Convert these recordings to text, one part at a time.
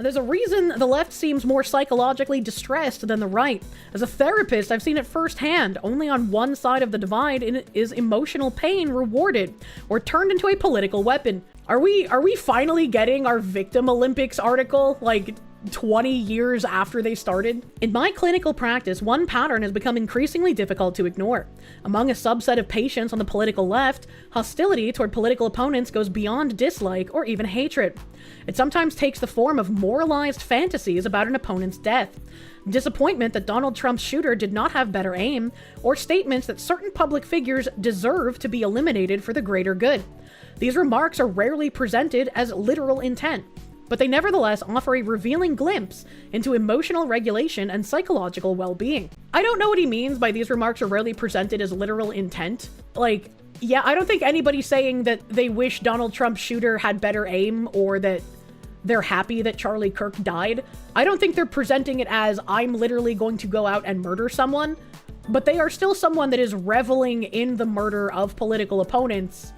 There's a reason the left seems more psychologically distressed than the right. As a therapist, I've seen it firsthand. Only on one side of the divide is emotional pain rewarded or turned into a political weapon. Are we finally getting our Victim Olympics article, like 20 years after they started? In my clinical practice, one pattern has become increasingly difficult to ignore. Among a subset of patients on the political left, hostility toward political opponents goes beyond dislike or even hatred. It sometimes takes the form of moralized fantasies about an opponent's death, disappointment that Donald Trump's shooter did not have better aim, or statements that certain public figures deserve to be eliminated for the greater good. These remarks are rarely presented as literal intent, but they nevertheless offer a revealing glimpse into emotional regulation and psychological well-being. I don't know what he means by these remarks are rarely presented as literal intent. Like, yeah, I don't think anybody's saying that they wish Donald Trump's shooter had better aim or that they're happy that Charlie Kirk died. I don't think they're presenting it as I'm literally going to go out and murder someone, but they are still someone that is reveling in the murder of political opponents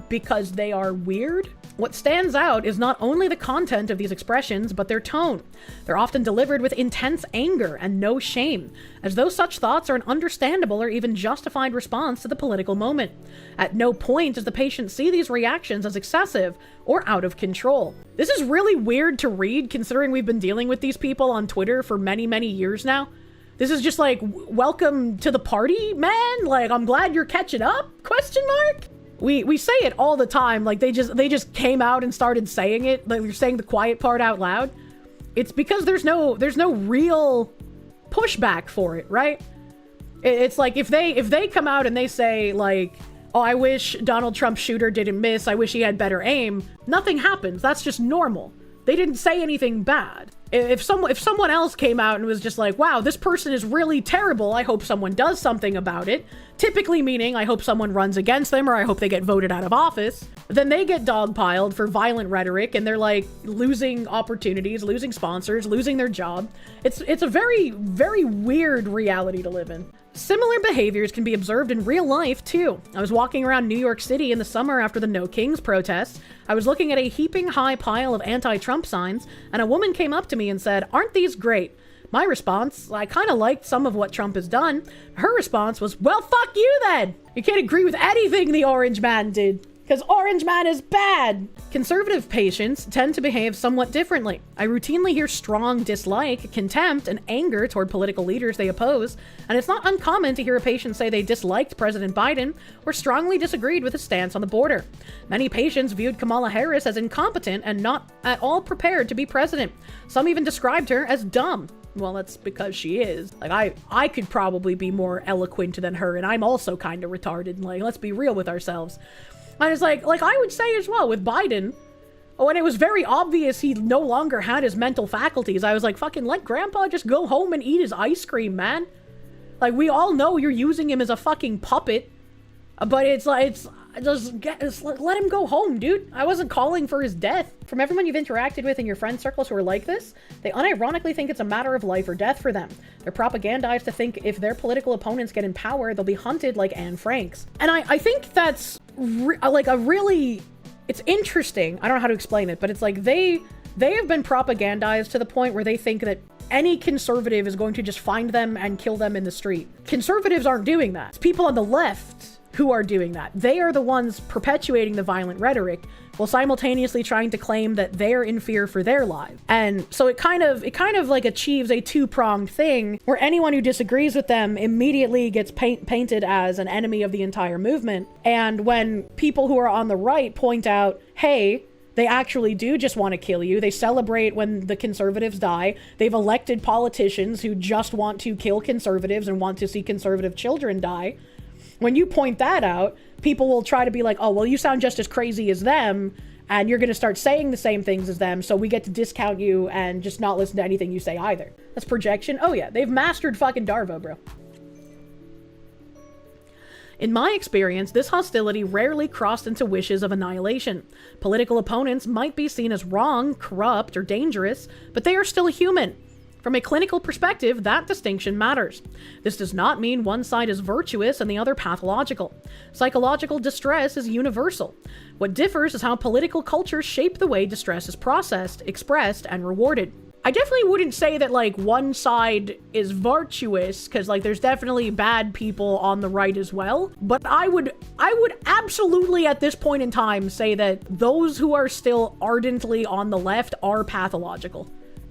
because they are weird. What stands out is not only the content of these expressions, but their tone. They're often delivered with intense anger and no shame, as though such thoughts are an understandable or even justified response to the political moment. At no point does the patient see these reactions as excessive or out of control. This is really weird to read, considering we've been dealing with these people on Twitter for many, many years now. This is just like, welcome to the party, man? Like, I'm glad you're catching up? Question mark? We say it all the time, like they just came out and started saying it, like they're saying the quiet part out loud. It's because there's no real pushback for it, right? It's like if they come out and they say like, oh, I wish Donald Trump's shooter didn't miss, I wish he had better aim, nothing happens. That's just normal. They didn't say anything bad. If someone else came out and was just like, wow, this person is really terrible, I hope someone does something about it, typically meaning I hope someone runs against them or I hope they get voted out of office, then they get dogpiled for violent rhetoric and they're like losing opportunities, losing sponsors, losing their job. It's a very, very weird reality to live in. Similar behaviors can be observed in real life, too. I was walking around New York City in the summer after the No Kings protests. I was looking at a heaping high pile of anti-Trump signs, and a woman came up to me and said, "Aren't these great?" My response, I kind of liked some of what Trump has done. Her response was, "Well, fuck you then! You can't agree with anything the Orange Man did, because Orange Man is bad." Conservative patients tend to behave somewhat differently. I routinely hear strong dislike, contempt, and anger toward political leaders they oppose, and it's not uncommon to hear a patient say they disliked President Biden or strongly disagreed with his stance on the border. Many patients viewed Kamala Harris as incompetent and not at all prepared to be president. Some even described her as dumb. Well, that's because she is. Like, I could probably be more eloquent than her, and I'm also kind of retarded. Like, let's be real with ourselves. I was like I would say as well with Biden, when it was very obvious he no longer had his mental faculties, I was like, fucking let grandpa just go home and eat his ice cream, man. Like, we all know you're using him as a fucking puppet, but it's like, let him go home, dude. I wasn't calling for his death. From everyone you've interacted with in your friend circles who are like this, they unironically think it's a matter of life or death for them. They're propagandized to think if their political opponents get in power, they'll be hunted like Anne Frank's. And I think that's it's interesting. I don't know how to explain it, but it's like they have been propagandized to the point where they think that any conservative is going to just find them and kill them in the street. Conservatives aren't doing that. It's people on the left who are doing that. They are the ones perpetuating the violent rhetoric while simultaneously trying to claim that they're in fear for their lives. And so it kind of like achieves a two-pronged thing where anyone who disagrees with them immediately gets painted as an enemy of the entire movement. And when people who are on the right point out, hey, they actually do just want to kill you. They celebrate when the conservatives die. They've elected politicians who just want to kill conservatives and want to see conservative children die. When you point that out, people will try to be like, oh, well, you sound just as crazy as them, and you're going to start saying the same things as them, so we get to discount you and just not listen to anything you say either. That's projection. Oh yeah, they've mastered fucking Darvo, bro. In my experience, this hostility rarely crossed into wishes of annihilation. Political opponents might be seen as wrong, corrupt, or dangerous, but they are still human. From a clinical perspective, that distinction matters. This does not mean one side is virtuous and the other pathological. Psychological distress is universal. What differs is how political cultures shape the way distress is processed, expressed, and rewarded. I definitely wouldn't say that, like, one side is virtuous, because, like, there's definitely bad people on the right as well. But I would absolutely, at this point in time, say that those who are still ardently on the left are pathological.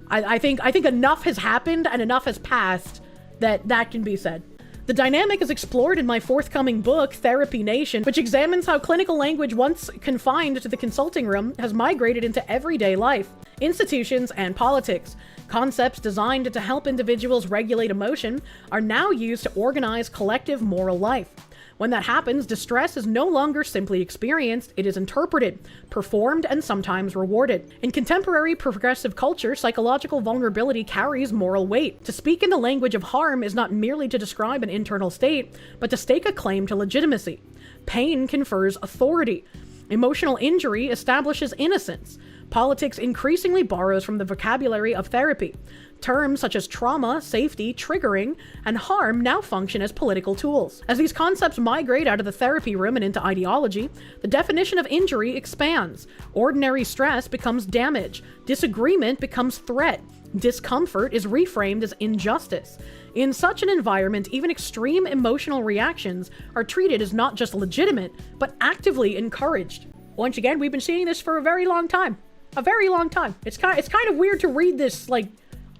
I think enough has happened and enough has passed that can be said. The dynamic is explored in my forthcoming book, Therapy Nation, which examines how clinical language once confined to the consulting room has migrated into everyday life, institutions, and politics. Concepts designed to help individuals regulate emotion are now used to organize collective moral life. When that happens, distress is no longer simply experienced, it is interpreted, performed, and sometimes rewarded. In contemporary progressive culture, psychological vulnerability carries moral weight. To speak in the language of harm is not merely to describe an internal state, but to stake a claim to legitimacy. Pain confers authority. Emotional injury establishes innocence. Politics increasingly borrows from the vocabulary of therapy. Terms such as trauma, safety, triggering, and harm now function as political tools. As these concepts migrate out of the therapy room and into ideology, the definition of injury expands. Ordinary stress becomes damage. Disagreement becomes threat. Discomfort is reframed as injustice. In such an environment, even extreme emotional reactions are treated as not just legitimate, but actively encouraged. Once again, we've been seeing this for a very long time. A very long time. It's kind of weird to read this, like,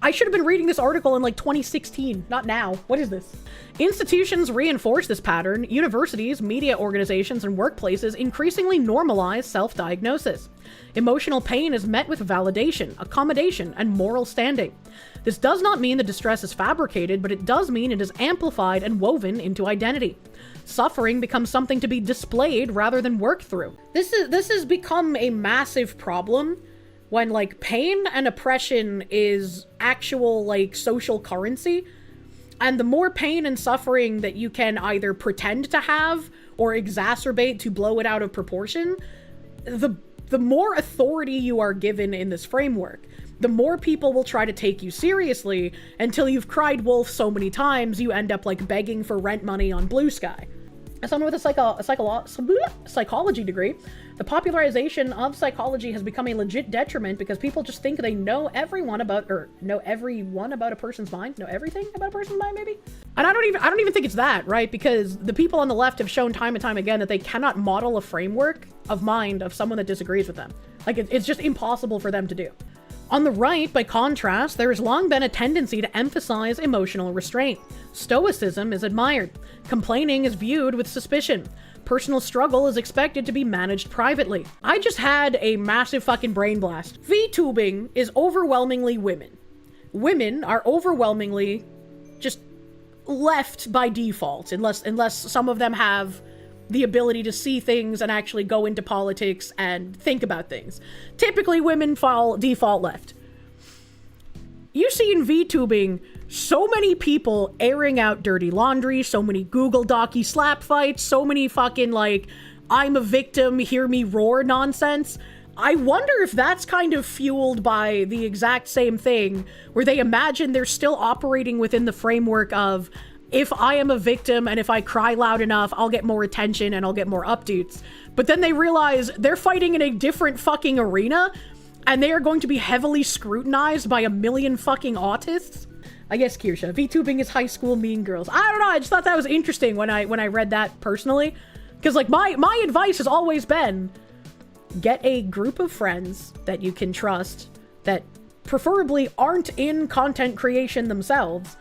I should have been reading this article in like 2016, not now. What is this? Institutions reinforce this pattern. Universities, media organizations, and workplaces increasingly normalize self-diagnosis. Emotional pain is met with validation, accommodation, and moral standing. This does not mean the distress is fabricated, but it does mean it is amplified and woven into identity. Suffering becomes something to be displayed rather than worked through. This has become a massive problem when, like, pain and oppression is actual, like, social currency. And the more pain and suffering that you can either pretend to have or exacerbate to blow it out of proportion, the more authority you are given in this framework. The more people will try to take you seriously until you've cried wolf so many times you end up, like, begging for rent money on Blue Sky. As someone with a psychology degree, the popularization of psychology has become a legit detriment because people just think they know everyone about a person's mind, know everything about a person's mind, maybe? And I don't even think it's that, right? Because the people on the left have shown time and time again that they cannot model a framework of mind of someone that disagrees with them. Like, it's just impossible for them to do. On the right, by contrast, there has long been a tendency to emphasize emotional restraint. Stoicism is admired. Complaining is viewed with suspicion. Personal struggle is expected to be managed privately. I just had a massive fucking brain blast. VTubing is overwhelmingly women. Women are overwhelmingly just left by default, unless some of them have the ability to see things and actually go into politics and think about things. Typically, women default left. You see in VTubing so many people airing out dirty laundry, so many Google Docky slap fights, so many fucking, like, I'm a victim, hear me roar nonsense. I wonder if that's kind of fueled by the exact same thing, where they imagine they're still operating within the framework of, if I am a victim and if I cry loud enough, I'll get more attention and I'll get more updates. But then they realize they're fighting in a different fucking arena and they are going to be heavily scrutinized by a million fucking autists. I guess, Kirsche, VTubing is high school mean girls. I don't know, I just thought that was interesting when I read that personally. Because, like, my advice has always been, get a group of friends that you can trust that preferably aren't in content creation themselves,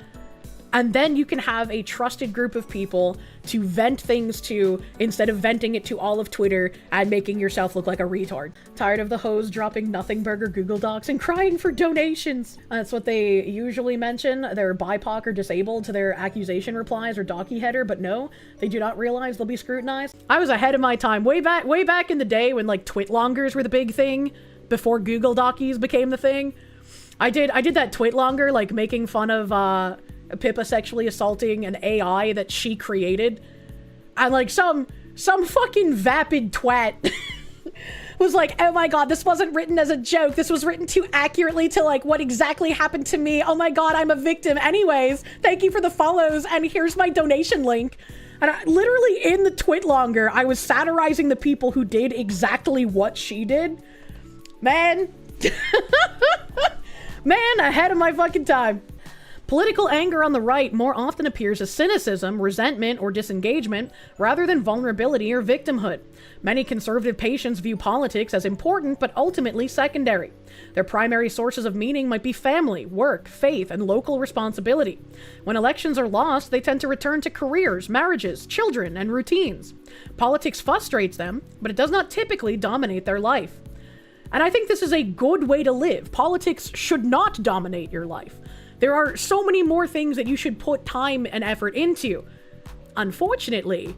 and then you can have a trusted group of people to vent things to instead of venting it to all of Twitter and making yourself look like a retard. Tired of the hoes dropping nothing burger Google Docs and crying for donations. That's what they usually mention. They're BIPOC or disabled to their accusation replies or docky header, but no, they do not realize they'll be scrutinized. I was ahead of my time way back in the day when, like, twitlongers were the big thing before Google Dockies became the thing. I did that twitlonger, like, making fun of Pippa sexually assaulting an AI that she created, and, like, some fucking vapid twat was like, oh my god, this wasn't written as a joke. This was written too accurately to like what exactly happened to me. Oh my god, I'm a victim. Anyways, thank you for the follows, and here's my donation link. And literally in the twit longer, I was satirizing the people who did exactly what she did. Man. Man, ahead of my fucking time. Political anger on the right more often appears as cynicism, resentment, or disengagement, rather than vulnerability or victimhood. Many conservative patients view politics as important, but ultimately secondary. Their primary sources of meaning might be family, work, faith, and local responsibility. When elections are lost, they tend to return to careers, marriages, children, and routines. Politics frustrates them, but it does not typically dominate their life. And I think this is a good way to live. Politics should not dominate your life. There are so many more things that you should put time and effort into. Unfortunately,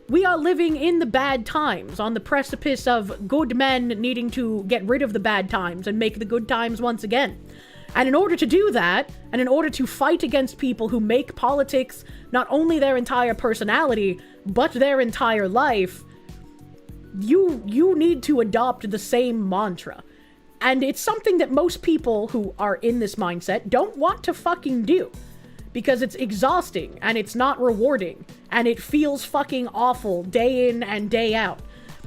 we are living in the bad times, on the precipice of good men needing to get rid of the bad times and make the good times once again. And in order to do that, and in order to fight against people who make politics not only their entire personality, but their entire life, you need to adopt the same mantra. And it's something that most people who are in this mindset don't want to fucking do. Because it's exhausting, and it's not rewarding, and it feels fucking awful day in and day out.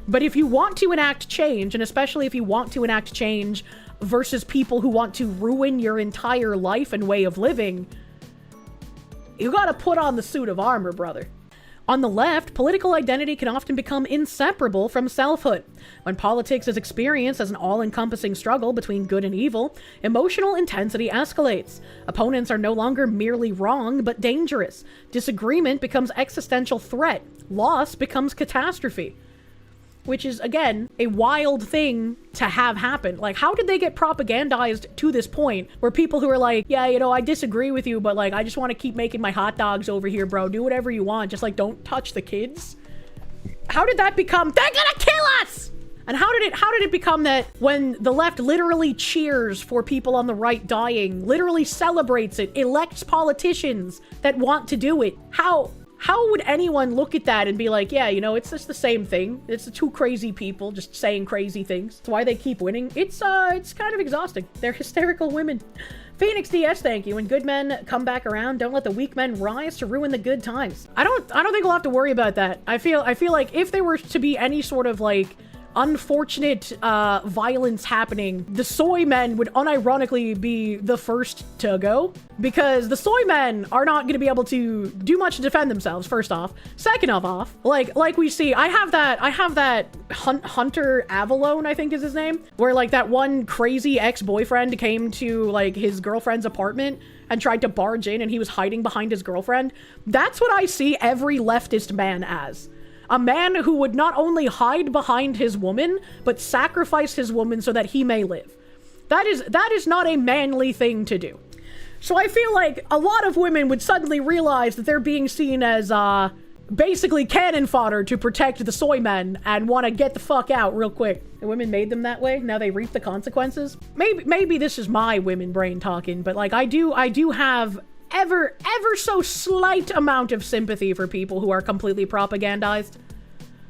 But if you want to enact change, and especially if you want to enact change versus people who want to ruin your entire life and way of living, you gotta put on the suit of armor, brother. On the left, political identity can often become inseparable from selfhood. When politics is experienced as an all-encompassing struggle between good and evil, emotional intensity escalates. Opponents are no longer merely wrong, but dangerous. Disagreement becomes existential threat. Loss becomes catastrophe. Which is, again, a wild thing to have happen. Like, how did they get propagandized to this point where people who are like, yeah, you know, I disagree with you, but like, I just want to keep making my hot dogs over here, bro. Do whatever you want. Just like, don't touch the kids. How did that become, they're gonna kill us? And how did it become that when the left literally cheers for people on the right dying, literally celebrates it, elects politicians that want to do it? How would anyone look at that and be like, yeah, you know, it's just the same thing. It's the two crazy people just saying crazy things. That's why they keep winning. It's kind of exhausting. They're hysterical women. Phoenix DS, thank you. When good men come back around, don't let the weak men rise to ruin the good times. I don't think we'll have to worry about that. I feel like if there were to be any sort of like unfortunate violence happening, the soy men would unironically be the first to go, because the soy men are not going to be able to do much to defend themselves, first off. Second off, like we see, I have that Hunter Avalone, I think is his name, where like that one crazy ex-boyfriend came to like his girlfriend's apartment and tried to barge in, and he was hiding behind his girlfriend. That's what I see every leftist man as. A man who would not only hide behind his woman, but sacrifice his woman so that he may live. That is not a manly thing to do. So I feel like a lot of women would suddenly realize that they're being seen as, basically cannon fodder to protect the soy men and want to get the fuck out real quick. The women made them that way. Now they reap the consequences. Maybe this is my women brain talking, but like I do have ever so slight amount of sympathy for people who are completely propagandized.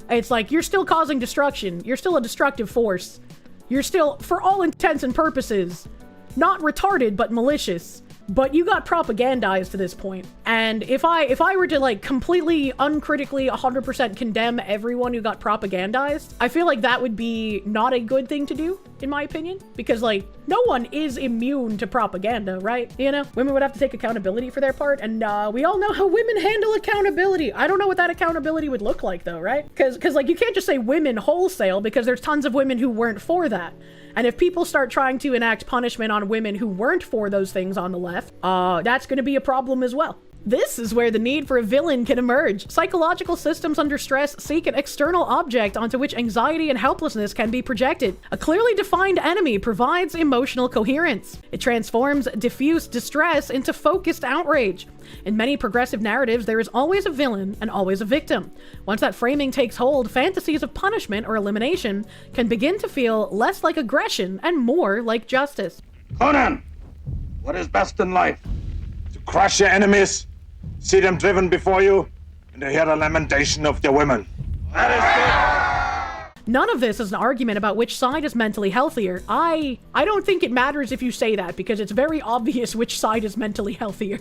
It's like, you're still causing destruction. You're still a destructive force. You're still, for all intents and purposes, not retarded, but malicious. But you got propagandized to this point. And if I were to like completely uncritically 100% condemn everyone who got propagandized, I feel like that would be not a good thing to do, in my opinion. Because like, no one is immune to propaganda, right? You know, women would have to take accountability for their part. And we all know how women handle accountability. I don't know what that accountability would look like though, right? Because like, you can't just say women wholesale, because there's tons of women who weren't for that. And if people start trying to enact punishment on women who weren't for those things on the left, that's going to be a problem as well. This is where the need for a villain can emerge. Psychological systems under stress seek an external object onto which anxiety and helplessness can be projected. A clearly defined enemy provides emotional coherence. It transforms diffuse distress into focused outrage. In many progressive narratives, there is always a villain and always a victim. Once that framing takes hold, fantasies of punishment or elimination can begin to feel less like aggression and more like justice. Conan, what is best in life? To crush your enemies, see them driven before you, and to hear the lamentation of their women. That is good. None of this is an argument about which side is mentally healthier. I don't think it matters if you say that, because it's very obvious which side is mentally healthier.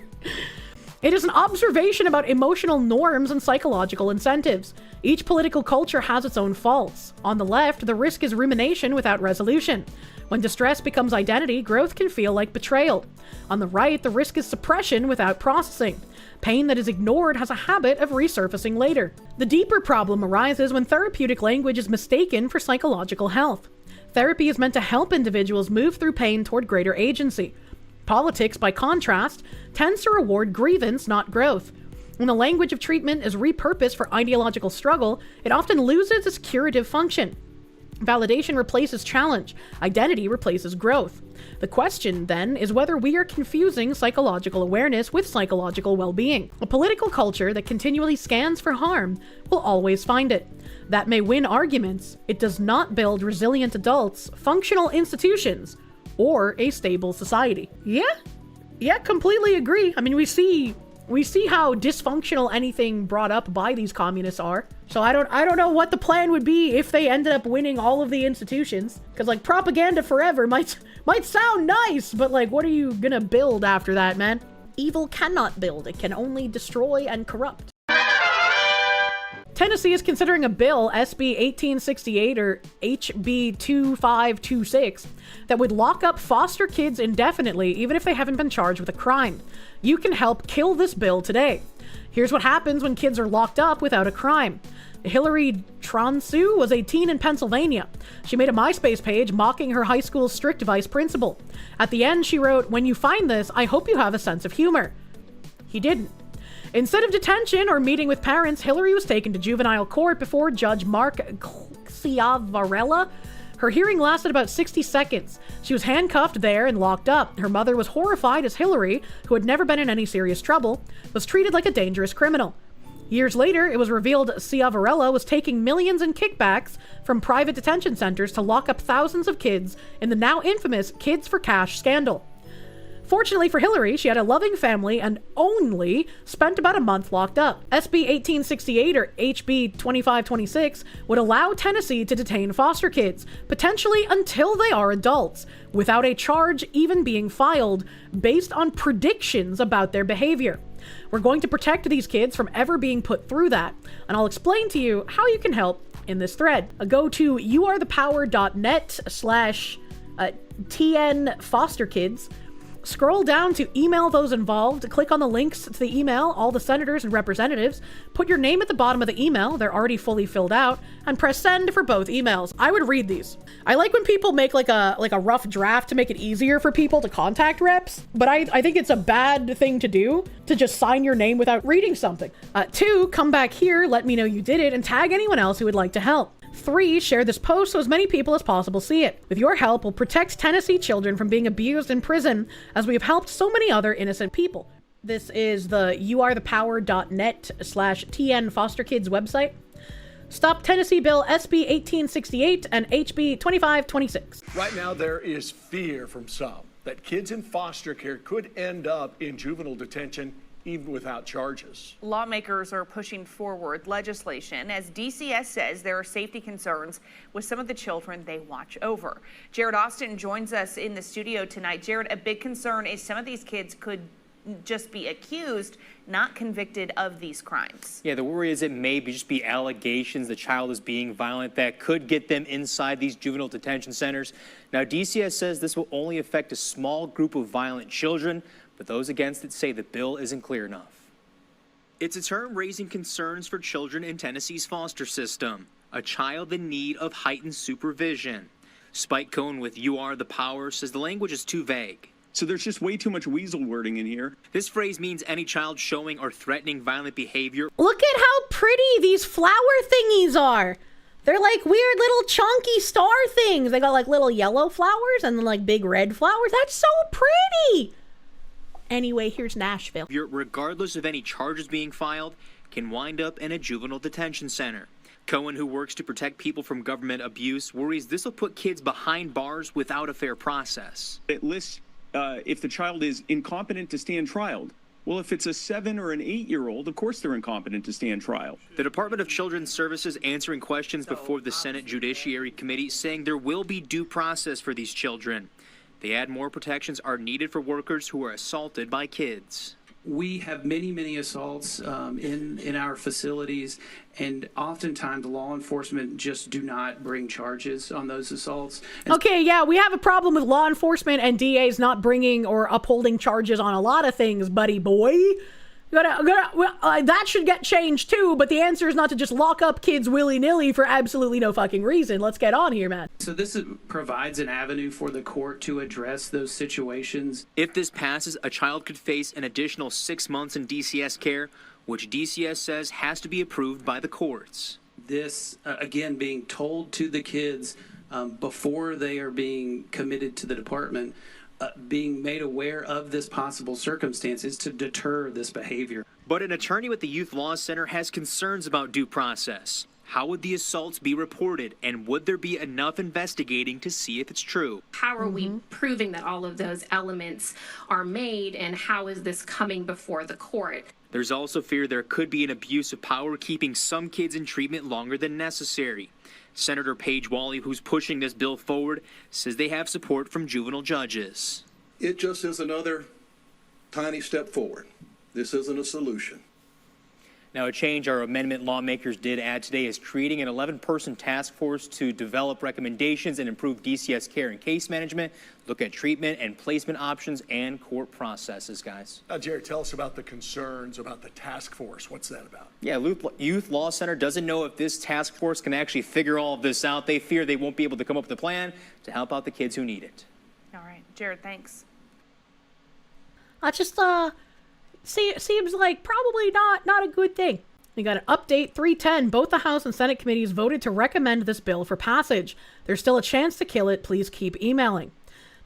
It is an observation about emotional norms and psychological incentives. Each political culture has its own faults. On the left, the risk is rumination without resolution. When distress becomes identity, growth can feel like betrayal. On the right, the risk is suppression without processing. Pain that is ignored has a habit of resurfacing later. The deeper problem arises when therapeutic language is mistaken for psychological health. Therapy is meant to help individuals move through pain toward greater agency. Politics, by contrast, tends to reward grievance, not growth. When the language of treatment is repurposed for ideological struggle, it often loses its curative function. Validation replaces challenge. Identity replaces growth. The question, then, is whether we are confusing psychological awareness with psychological well-being. A political culture that continually scans for harm will always find it. That may win arguments. It does not build resilient adults, functional institutions, or a stable society. Yeah, completely agree. I mean, we see how dysfunctional anything brought up by these communists are. So I don't know what the plan would be if they ended up winning all of the institutions. Because, like, propaganda forever might sound nice, but, like, what are you gonna build after that, man? Evil cannot build. It can only destroy and corrupt. Tennessee is considering a bill, SB 1868 or HB 2526, that would lock up foster kids indefinitely, even if they haven't been charged with a crime. You can help kill this bill today. Here's what happens when kids are locked up without a crime. Hillary Transu was a teen in Pennsylvania. She made a MySpace page mocking her high school's strict vice principal. At the end, she wrote, "When you find this, I hope you have a sense of humor." He didn't. Instead of detention or meeting with parents, Hillary was taken to juvenile court before Judge Mark Ciavarella. Her hearing lasted about 60 seconds. She was handcuffed there and locked up. Her mother was horrified as Hillary, who had never been in any serious trouble, was treated like a dangerous criminal. Years later, it was revealed Ciavarella was taking millions in kickbacks from private detention centers to lock up thousands of kids in the now infamous Kids for Cash scandal. Fortunately for Hillary, she had a loving family and only spent about a month locked up. SB 1868 or HB 2526 would allow Tennessee to detain foster kids, potentially until they are adults, without a charge even being filed, based on predictions about their behavior. We're going to protect these kids from ever being put through that, and I'll explain to you how you can help in this thread. Go to youarethepower.net/TN-fosterkids. Scroll down to email those involved, click on the links to the email, all the senators and representatives, put your name at the bottom of the email, they're already fully filled out, and press send for both emails. I would read these. I like when people make like a rough draft to make it easier for people to contact reps, but I think it's a bad thing to do, to just sign your name without reading something. 2, come back here, let me know you did it, and tag anyone else who would like to help. 3, share this post so as many people as possible see it. With your help, we'll protect Tennessee children from being abused in prison, as we have helped so many other innocent people. This is the youarethepower.net/TN-fosterkids website. Stop Tennessee Bill SB 1868 and HB 2526. Right now, there is fear from some that kids in foster care could end up in juvenile detention even without charges. Lawmakers are pushing forward legislation as DCS says there are safety concerns with some of the children they watch over. Jared Austin joins us in the studio tonight. Jared, a big concern is some of these kids could just be accused, not convicted of these crimes. Yeah, the worry is it may just be allegations the child is being violent that could get them inside these juvenile detention centers. Now, DCS says this will only affect a small group of violent children, but those against it say the bill isn't clear enough. It's a term raising concerns for children in Tennessee's foster system, a child in need of heightened supervision. Spike Cohen with You Are the Power says the language is too vague. So there's just way too much weasel wording in here. This phrase means any child showing or threatening violent behavior. Look at how pretty these flower thingies are. They're like weird little chunky star things. They got like little yellow flowers and then like big red flowers. That's so pretty. Anyway, here's Nashville. Regardless of any charges being filed, can wind up in a juvenile detention center. Cohen, who works to protect people from government abuse, worries this will put kids behind bars without a fair process. It lists if the child is incompetent to stand trial, Well, if it's a 7 or an 8-year-old, of course they're incompetent to stand trial. The Department of Children's Services answering questions before the Senate Judiciary Committee, saying there will be due process for these children. They add more protections are needed for workers who are assaulted by kids. We have many assaults in our facilities, and oftentimes law enforcement just do not bring charges on those assaults. Okay, yeah, we have a problem with law enforcement and DAs not bringing or upholding charges on a lot of things, buddy boy. That should get changed too, but the answer is not to just lock up kids willy-nilly for absolutely no fucking reason. Let's get on here, man. So this provides an avenue for the court to address those situations. If this passes, a child could face an additional 6 months in DCS care, which DCS says has to be approved by the courts. This, again, being told to the kids before they are being committed to the department, being made aware of this possible circumstance is to deter this behavior. But an attorney with the Youth Law Center has concerns about due process. How would the assaults be reported, and would there be enough investigating to see if it's true? How are we proving that all of those elements are made, and how is this coming before the court? There's also fear there could be an abuse of power, keeping some kids in treatment longer than necessary. Senator Paige Wally, who's pushing this bill forward, says they have support from juvenile judges. It just is another tiny step forward. This isn't a solution. Now, a change our amendment lawmakers did add today is creating an 11-person task force to develop recommendations and improve DCS care and case management, look at treatment and placement options and court processes, guys. Now, Jared, tell us about the concerns about the task force. What's that about? Yeah, Youth Law Center doesn't know if this task force can actually figure all of this out. They fear they won't be able to come up with a plan to help out the kids who need it. All right, Jared, thanks. I just, seems like probably not a good thing. We got an update 310. Both the House and Senate committees voted to recommend this bill for passage. There's still a chance to kill it. Please keep emailing.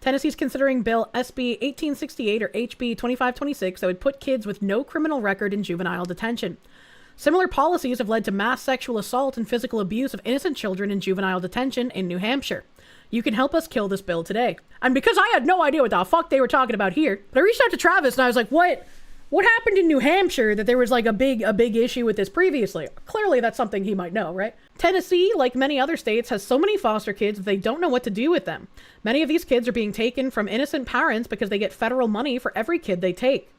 Tennessee's considering Bill SB 1868 or HB 2526 that would put kids with no criminal record in juvenile detention. Similar policies have led to mass sexual assault and physical abuse of innocent children in juvenile detention in New Hampshire. You can help us kill this bill today. And because I had no idea what the fuck they were talking about here, but I reached out to Travis and I was like, What happened in New Hampshire that there was like a big issue with this previously? Clearly that's something he might know, right? Tennessee, like many other states, has so many foster kids that they don't know what to do with them. Many of these kids are being taken from innocent parents because they get federal money for every kid they take.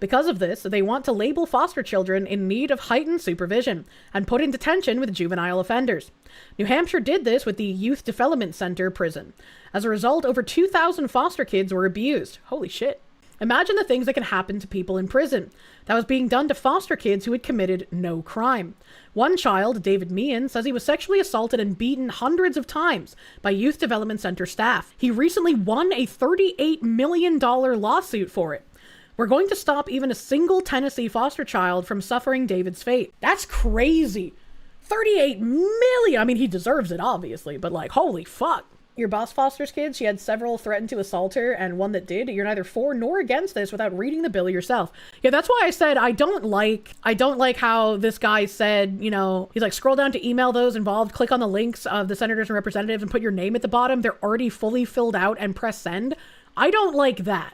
Because of this, they want to label foster children in need of heightened supervision and put in detention with juvenile offenders. New Hampshire did this with the Youth Development Center prison. As a result, over 2,000 foster kids were abused. Holy shit. Imagine the things that can happen to people in prison. That was being done to foster kids who had committed no crime. One child, David Meehan, says he was sexually assaulted and beaten hundreds of times by Youth Development Center staff. He recently won a $38 million lawsuit for it. We're going to stop even a single Tennessee foster child from suffering David's fate. That's crazy. 38 million. I mean, he deserves it, obviously, but like, holy fuck. Your boss fosters kids. She had several threaten to assault her and one that did. You're neither for nor against this without reading the bill yourself. Yeah, that's why I said I don't like how this guy said, you know, he's like, scroll down to email those involved, click on the links of the senators and representatives and put your name at the bottom. They're already fully filled out and press send. I don't like that.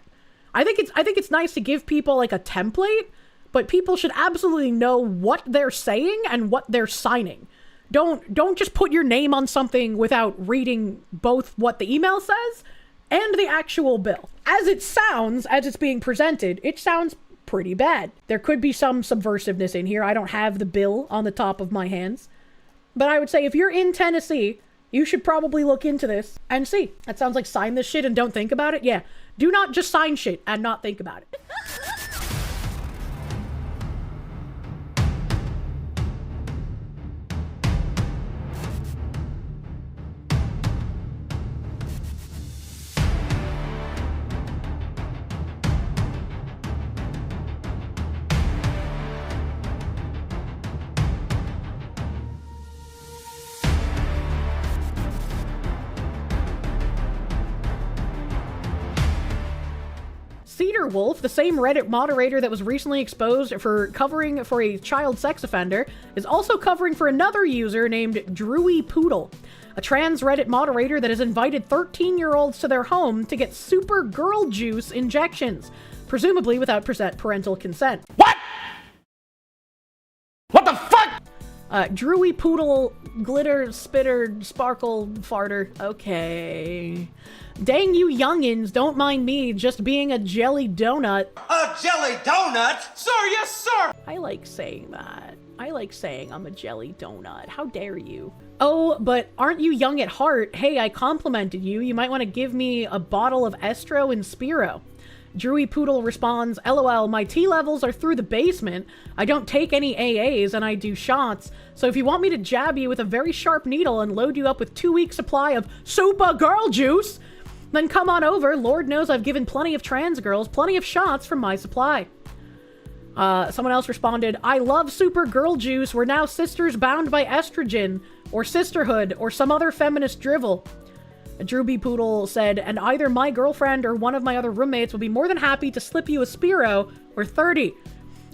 I think it's nice to give people like a template, but people should absolutely know what they're saying and what they're signing. Don't just put your name on something without reading both what the email says and the actual bill. As it sounds, as it's being presented, it sounds pretty bad. There could be some subversiveness in here. I don't have the bill on the top of my hands. But I would say if you're in Tennessee, you should probably look into this and see. That sounds like sign this shit and don't think about it. Yeah. Do not just sign shit and not think about it. Cedar Wolf, the same Reddit moderator that was recently exposed for covering for a child sex offender, is also covering for another user named Drewy Poodle, a trans Reddit moderator that has invited 13-year-olds to their home to get super girl juice injections. presumably without parental consent. What? What the fuck? Drewy poodle, glitter, spitter, sparkle, farter. Okay. Dang you youngins, don't mind me just being a jelly donut. A jelly donut? Sir, yes, sir! I like saying that. I like saying I'm a jelly donut. How dare you? Oh, but aren't you young at heart? Hey, I complimented you. You might want to give me a bottle of Estro and Spiro. Drewy Poodle responds, LOL, my T levels are through the basement. I don't take any AAs and I do shots. So if you want me to jab you with a very sharp needle and load you up with 2-week supply of super girl juice, then come on over. Lord knows I've given plenty of trans girls plenty of shots from my supply. Someone else responded, I love super girl juice. We're now sisters bound by estrogen or sisterhood or some other feminist drivel. Drewby Poodle said, and either my girlfriend or one of my other roommates will be more than happy to slip you a Spiro or 30.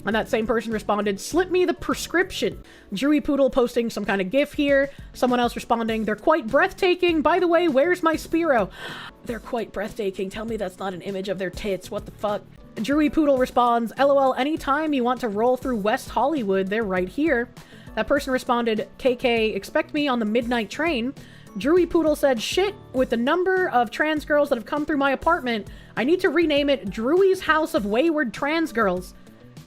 And that same person responded, slip me the prescription. Drewy Poodle posting some kind of gif here. Someone else responding, they're quite breathtaking. By the way, where's my Spiro? They're quite breathtaking. Tell me that's not an image of their tits. What the fuck? Drewy Poodle responds, LOL, anytime you want to roll through West Hollywood, they're right here. That person responded, KK, expect me on the midnight train. Drewy Poodle said, shit, with the number of trans girls that have come through my apartment, I need to rename it Drewy's House of Wayward Trans Girls.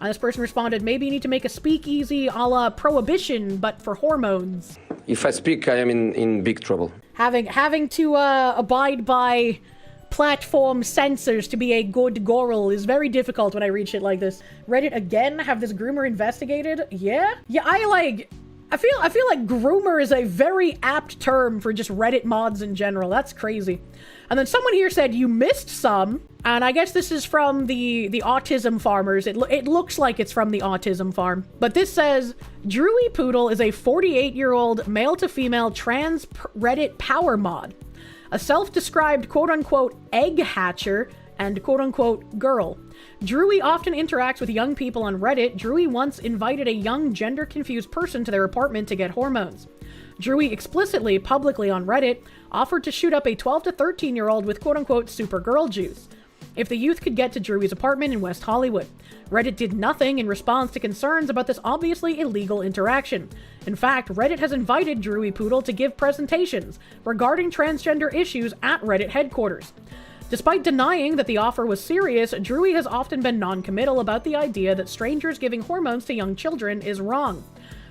And this person responded, maybe you need to make a speakeasy a la Prohibition, but for hormones. If I speak, I am in big trouble. Having to abide by platform censors to be a good girl is very difficult when I read shit like this. Reddit again, have this groomer investigated? Yeah? Yeah, I feel like groomer is a very apt term for just Reddit mods in general. That's crazy. And then someone here said you missed some, and I guess this is from the autism farmers. It looks like it's from the autism farm. But this says, Drewy Poodle is a 48-year-old male-to-female trans Reddit power mod. A self-described quote-unquote egg hatcher and quote-unquote girl. Drewy often interacts with young people on Reddit. Drewy once invited a young gender-confused person to their apartment to get hormones. Drewy explicitly, publicly on Reddit, offered to shoot up a 12 to 13-year-old with quote-unquote super girl juice if the youth could get to Drewy's apartment in West Hollywood. Reddit did nothing in response to concerns about this obviously illegal interaction. In fact, Reddit has invited Drewy Poodle to give presentations regarding transgender issues at Reddit headquarters. Despite denying that the offer was serious, Drewy has often been non-committal about the idea that strangers giving hormones to young children is wrong.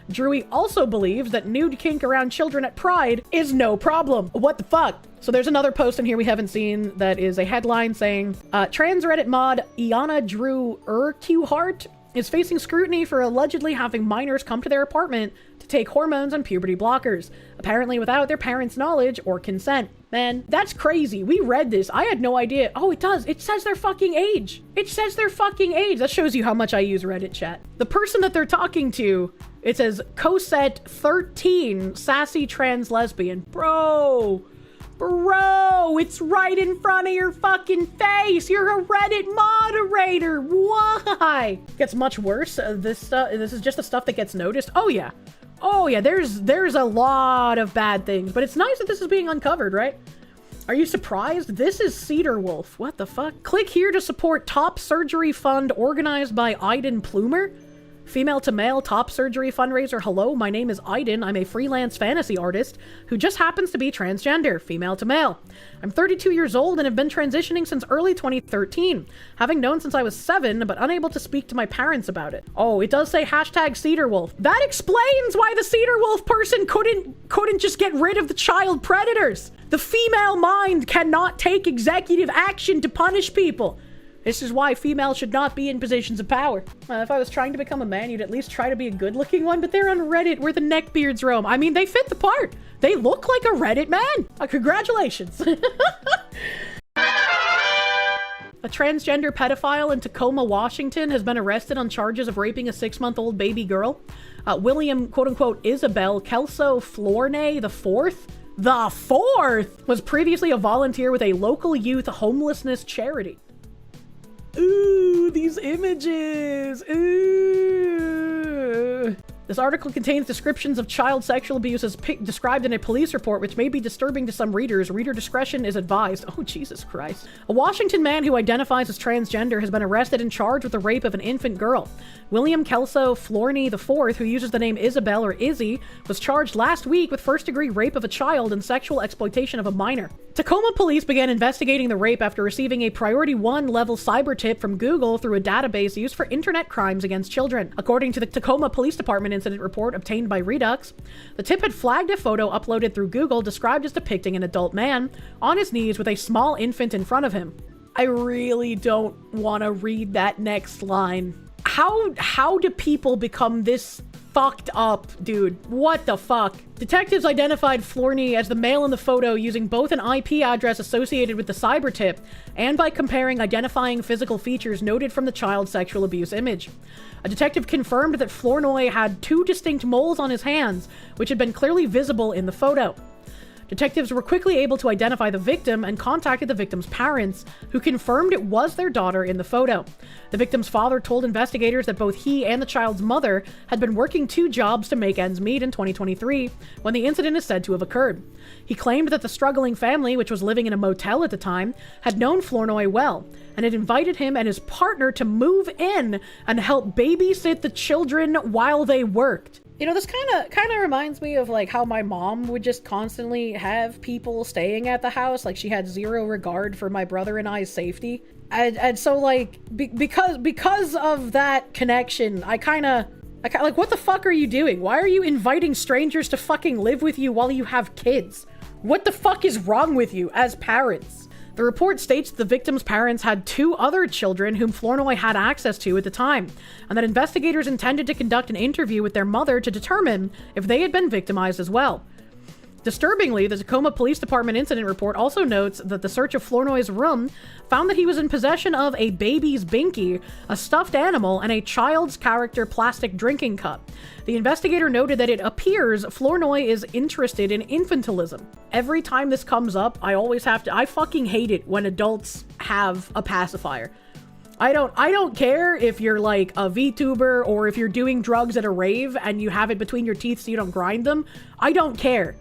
Drewy also believes that nude kink around children at Pride is no problem. What the fuck? So there's another post in here we haven't seen that is a headline saying, trans Reddit mod Iana Drew Urquhart is facing scrutiny for allegedly having minors come to their apartment to take hormones and puberty blockers, apparently without their parents' knowledge or consent. Man, that's crazy. We read this. I had no idea. Oh, it does. It says their fucking age. It says their fucking age. That shows you how much I use Reddit chat. The person that they're talking to, it says Cosette 13, sassy trans lesbian. Bro, it's right in front of your fucking face. You're a Reddit moderator. Why? Gets much worse. This is just the stuff that gets noticed. Oh yeah, there's a lot of bad things, but it's nice that this is being uncovered, right? Are you surprised? This is Cedar Wolf. What the fuck? Click here to support Top Surgery Fund organized by Aiden Plumer. Female to male top surgery fundraiser. Hello, my name is Aiden. I'm a freelance fantasy artist who just happens to be transgender, female to male. I'm 32 years old and have been transitioning since early 2013, having known since I was 7, but unable to speak to my parents about it. Oh, it does say hashtag Cedar Wolf. That explains why the Cedar Wolf person couldn't just get rid of the child predators. The female mind cannot take executive action to punish people. This is why females should not be in positions of power. If I was trying to become a man, you'd at least try to be a good-looking one, but they're on Reddit where the neckbeards roam. I mean, they fit the part. They look like a Reddit man. Congratulations. A transgender pedophile in Tacoma, Washington has been arrested on charges of raping a 6-month-old baby girl. William, quote-unquote, Isabel Kelso Flornay the fourth was previously a volunteer with a local youth homelessness charity. Ooh, these images. Ooh. This article contains descriptions of child sexual abuse as described in a police report, which may be disturbing to some readers. Reader discretion is advised. Oh, Jesus Christ. A Washington man who identifies as transgender has been arrested and charged with the rape of an infant girl. William Kelso Florney IV, who uses the name Isabel or Izzy, was charged last week with first-degree rape of a child and sexual exploitation of a minor. Tacoma police began investigating the rape after receiving a Priority 1 level cyber tip from Google through a database used for internet crimes against children. According to the Tacoma Police Department incident report obtained by Redux, the tip had flagged a photo uploaded through Google described as depicting an adult man on his knees with a small infant in front of him. I really don't want to read that next line. How do people become this fucked up, dude? What the fuck? Detectives identified Florney as the male in the photo using both an IP address associated with the cyber tip and by comparing identifying physical features noted from the child sexual abuse image. A detective confirmed that Florney had 2 distinct moles on his hands, which had been clearly visible in the photo. Detectives were quickly able to identify the victim and contacted the victim's parents, who confirmed it was their daughter in the photo. The victim's father told investigators that both he and the child's mother had been working 2 jobs to make ends meet in 2023, when the incident is said to have occurred. He claimed that the struggling family, which was living in a motel at the time, had known Florney well, and had invited him and his partner to move in and help babysit the children while they worked. You know, this kind of reminds me of like how my mom would just constantly have people staying at the house. Like she had zero regard for my brother and I's safety. And so like, because of that connection, I kind of like, what the fuck are you doing? Why are you inviting strangers to fucking live with you while you have kids? What the fuck is wrong with you as parents? The report states the victim's parents had 2 other children whom Florney had access to at the time, and that investigators intended to conduct an interview with their mother to determine if they had been victimized as well. Disturbingly, the Tacoma Police Department incident report also notes that the search of Florney's room found that he was in possession of a baby's binky, a stuffed animal, and a child's character plastic drinking cup. The investigator noted that it appears Florney is interested in infantilism. Every time this comes up, I fucking hate it when adults have a pacifier. I don't care if you're like a VTuber or if you're doing drugs at a rave and you have it between your teeth so you don't grind them. I don't care.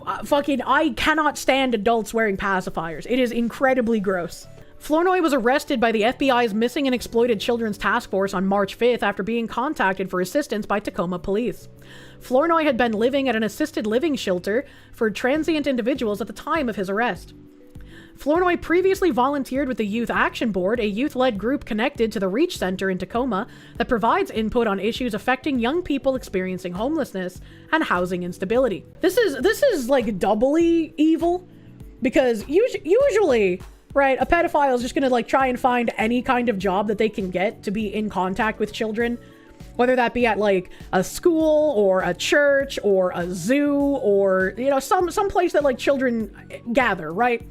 I cannot stand adults wearing pacifiers. It is incredibly gross. Florney was arrested by the FBI's Missing and Exploited Children's Task Force on March 5th after being contacted for assistance by Tacoma police. Florney had been living at an assisted living shelter for transient individuals at the time of his arrest. Florney previously volunteered with the Youth Action Board, a youth-led group connected to the Reach Center in Tacoma that provides input on issues affecting young people experiencing homelessness and housing instability. This is like doubly evil, because usually, right, a pedophile is just gonna like try and find any kind of job that they can get to be in contact with children, whether that be at like a school or a church or a zoo or, you know, some place that like children gather, right?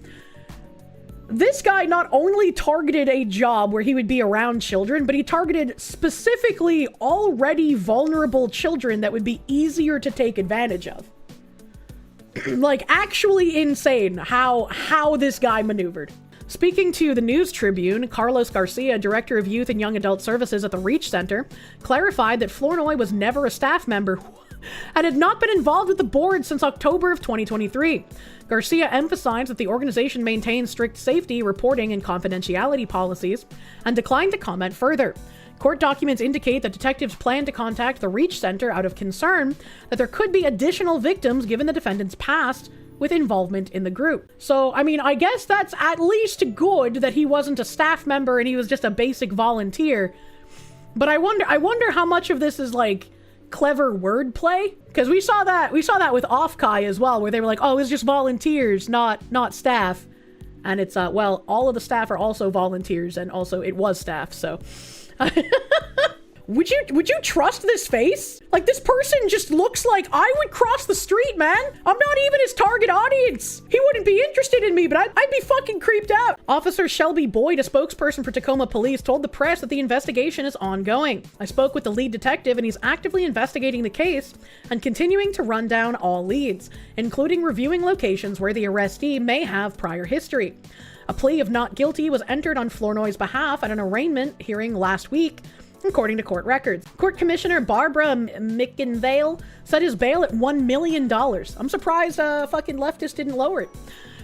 This guy not only targeted a job where he would be around children, but he targeted specifically already vulnerable children that would be easier to take advantage of. Like, actually insane how this guy maneuvered. Speaking to the News Tribune, Carlos Garcia, Director of Youth and Young Adult Services at the Reach Center, clarified that Florney was never a staff member and had not been involved with the board since October of 2023. Garcia emphasized that the organization maintains strict safety, reporting, and confidentiality policies, and declined to comment further. Court documents indicate that detectives plan to contact the Reach Center out of concern that there could be additional victims given the defendant's past with involvement in the group. So, I mean, I guess that's at least good that he wasn't a staff member and he was just a basic volunteer. But I wonder how much of this is like clever wordplay, because we saw that with Offkai as well, where they were like, oh, it's just volunteers, not staff. And it's well, all of the staff are also volunteers, and also it was staff, so Would you trust this face? Like, this person just looks like I would cross the street, man. I'm not even his target audience. He wouldn't be interested in me, but I'd be fucking creeped out. Officer Shelby Boyd, a spokesperson for Tacoma Police, told the press that the investigation is ongoing. I spoke with the lead detective, and he's actively investigating the case and continuing to run down all leads, including reviewing locations where the arrestee may have prior history. A plea of not guilty was entered on Florney's behalf at an arraignment hearing last week, according to court records. Court Commissioner Barbara McInvale set his bail at $1 million. I'm surprised fucking leftist didn't lower it.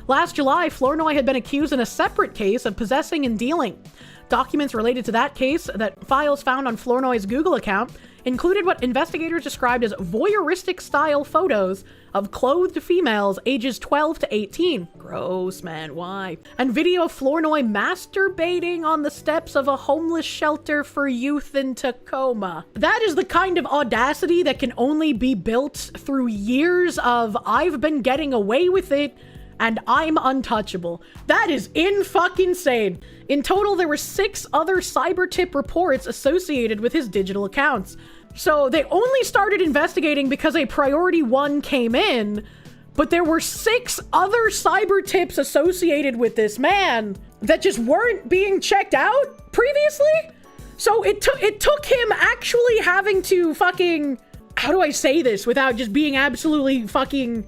Last July, Flournoy had been accused in a separate case of possessing and dealing. Documents related to that case, that files found on Flournoy's Google account, included what investigators described as voyeuristic-style photos of clothed females ages 12 to 18. Gross, man, why? And video of Flournoy masturbating on the steps of a homeless shelter for youth in Tacoma. That is the kind of audacity that can only be built through years of I've been getting away with it and I'm untouchable. That is in-fucking-sane. In total, there were 6 other cyber tip reports associated with his digital accounts. So they only started investigating because a priority 1 came in, but there were 6 other cyber tips associated with this man that just weren't being checked out previously. So it took him actually having to fucking, how do I say this without just being absolutely fucking,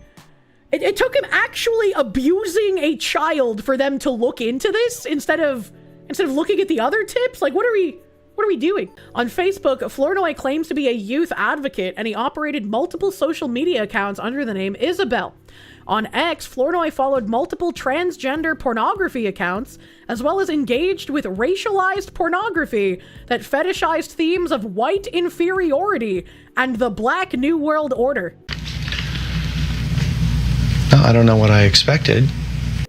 it took him actually abusing a child for them to look into this instead of looking at the other tips. Like, what are we doing? On Facebook, Flournoy claims to be a youth advocate, and he operated multiple social media accounts under the name Isabel. On X, Flournoy followed multiple transgender pornography accounts, as well as engaged with racialized pornography that fetishized themes of white inferiority and the Black New World Order. I don't know what I expected.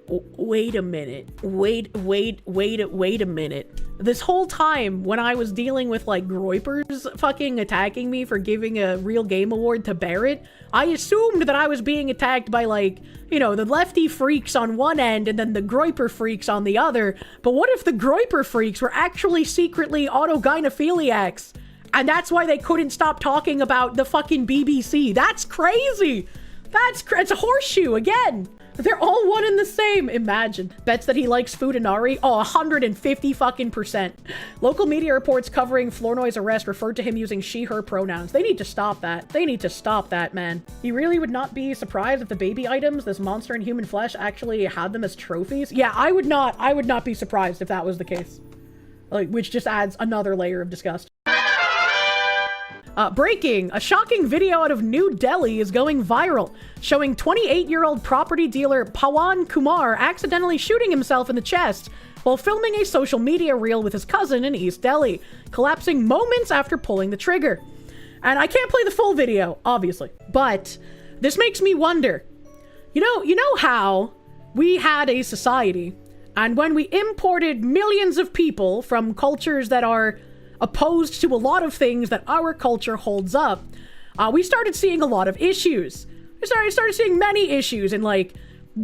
Wait a minute. Wait a minute. This whole time when I was dealing with like groypers fucking attacking me for giving a real game award to Barrett, I assumed that I was being attacked by like, you know, the lefty freaks on one end and then the groyper freaks on the other. But what if the groyper freaks were actually secretly autogynephiliacs? And that's why they couldn't stop talking about the fucking BBC. That's crazy. It's a horseshoe again. They're all one and the same. Imagine. Bets that he likes Futanari? Oh, 150%. Local media reports covering Flournoy's arrest referred to him using she, her pronouns. They need to stop that. They need to stop that, man. You really would not be surprised if the baby items, this monster in human flesh, actually had them as trophies? Yeah, I would not be surprised if that was the case. Like, which just adds another layer of disgust. Breaking! A shocking video out of New Delhi is going viral, showing 28-year-old property dealer Pawan Kumar accidentally shooting himself in the chest while filming a social media reel with his cousin in East Delhi, collapsing moments after pulling the trigger. And I can't play the full video, obviously, but this makes me wonder. You know how we had a society, and when we imported millions of people from cultures that are opposed to a lot of things that our culture holds up, we started seeing a lot of issues. We started seeing many issues in like